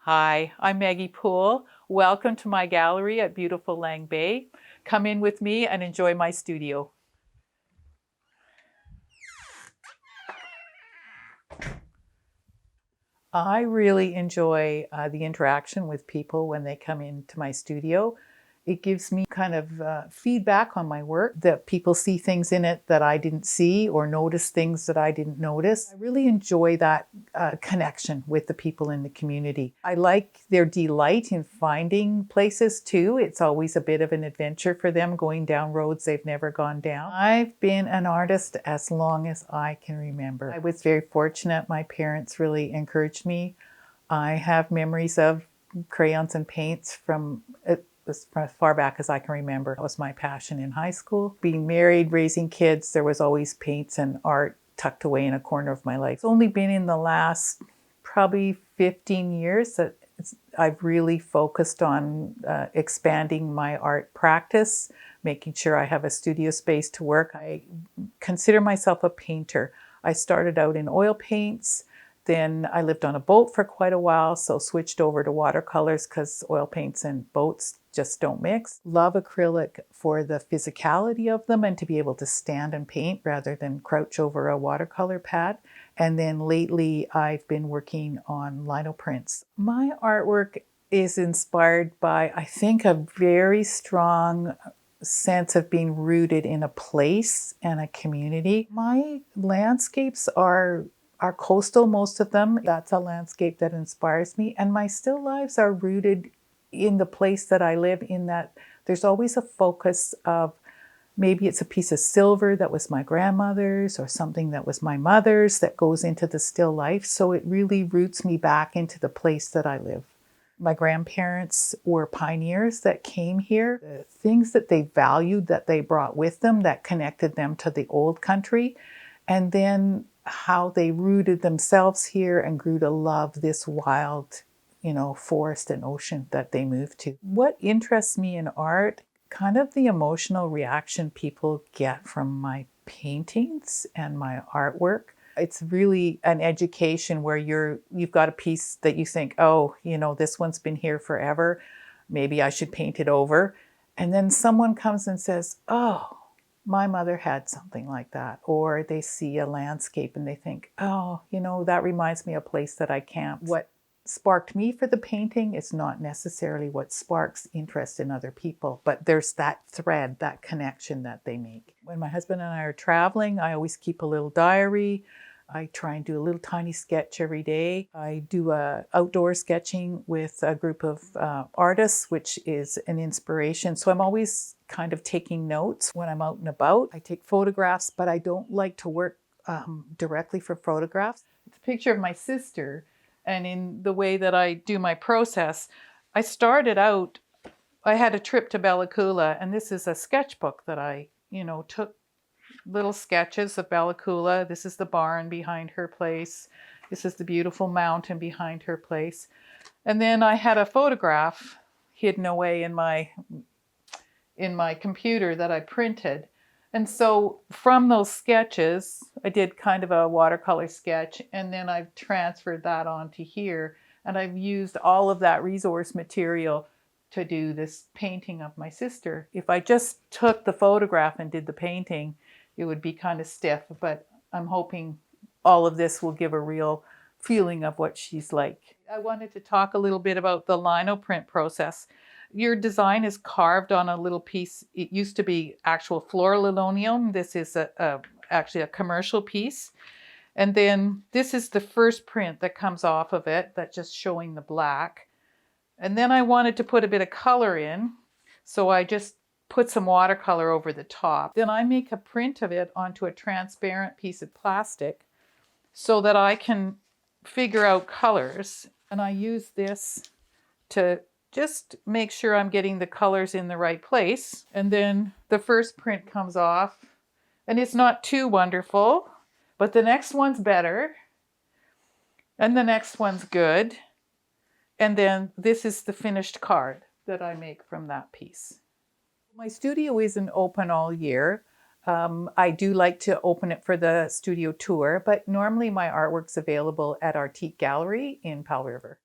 Hi, I'm Maggie Poole. Welcome to my gallery at beautiful Lang Bay. Come in with me and enjoy my studio. I really enjoy the interaction with people when they come into my studio. It gives me kind of feedback on my work, that people see things in it that I didn't see or notice things that I didn't notice. I really enjoy that connection with the people in the community. I like their delight in finding places too. It's always a bit of an adventure for them going down roads they've never gone down. I've been an artist as long as I can remember. I was very fortunate. My parents really encouraged me. I have memories of crayons and paints from as far back as I can remember. That was my passion in high school. Being married, raising kids, there was always paints and art tucked away in a corner of my life. It's only been in the last probably 15 years that I've really focused on expanding my art practice, making sure I have a studio space to work. I consider myself a painter. I started out in oil paints. Then I lived on a boat for quite a while, so switched over to watercolors because oil paints and boats just don't mix. Love acrylic for the physicality of them and to be able to stand and paint rather than crouch over a watercolor pad. And then lately I've been working on lino prints. My artwork is inspired by, I think, a very strong sense of being rooted in a place and a community. My landscapes are coastal, most of them. That's a landscape that inspires me. And my still lives are rooted in the place that I live, in that there's always a focus of maybe it's a piece of silver that was my grandmother's or something that was my mother's that goes into the still life. So it really roots me back into the place that I live. My grandparents were pioneers that came here. The things that they valued, that they brought with them, that connected them to the old country. And then how they rooted themselves here and grew to love this wild, forest and ocean that they moved to. What interests me in art, kind of the emotional reaction people get from my paintings and my artwork. It's really an education where you've got a piece that you think, oh, this one's been here forever. Maybe I should paint it over. And then someone comes and says, oh, my mother had something like that. Or they see a landscape and they think, oh, that reminds me of a place that I camped. What sparked me for the painting is not necessarily what sparks interest in other people, but there's that thread, that connection that they make. When my husband and I are traveling, I always keep a little diary. I try and do a little tiny sketch every day. I do outdoor sketching with a group of artists, which is an inspiration. So I'm always kind of taking notes when I'm out and about. I take photographs, but I don't like to work directly for photographs. It's a picture of my sister, and in the way that I do my process, I started out, I had a trip to Bella Coola, and this is a sketchbook that I, took little sketches of Bella Coola. This is the barn behind her place. This is the beautiful mountain behind her place. And then I had a photograph hidden away in my computer that I printed. And so from those sketches, I did kind of a watercolor sketch, and then I've transferred that onto here. And I've used all of that resource material to do this painting of my sister. If I just took the photograph and did the painting, it would be kind of stiff, but I'm hoping all of this will give a real feeling of what she's like. I wanted to talk a little bit about the lino print process. Your design is carved on a little piece. It used to be actual floor linoleum. This is actually a commercial piece. And then this is the first print that comes off of it, that's just showing the black. And then I wanted to put a bit of color in, so I just put some watercolor over the top. Then I make a print of it onto a transparent piece of plastic so that I can figure out colors. And I use this to just make sure I'm getting the colors in the right place. And then the first print comes off, and it's not too wonderful, but the next one's better, and the next one's good. And then this is the finished card that I make from that piece. My studio isn't open all year. I do like to open it for the studio tour, but normally my artwork's available at Artique Gallery in Powell River.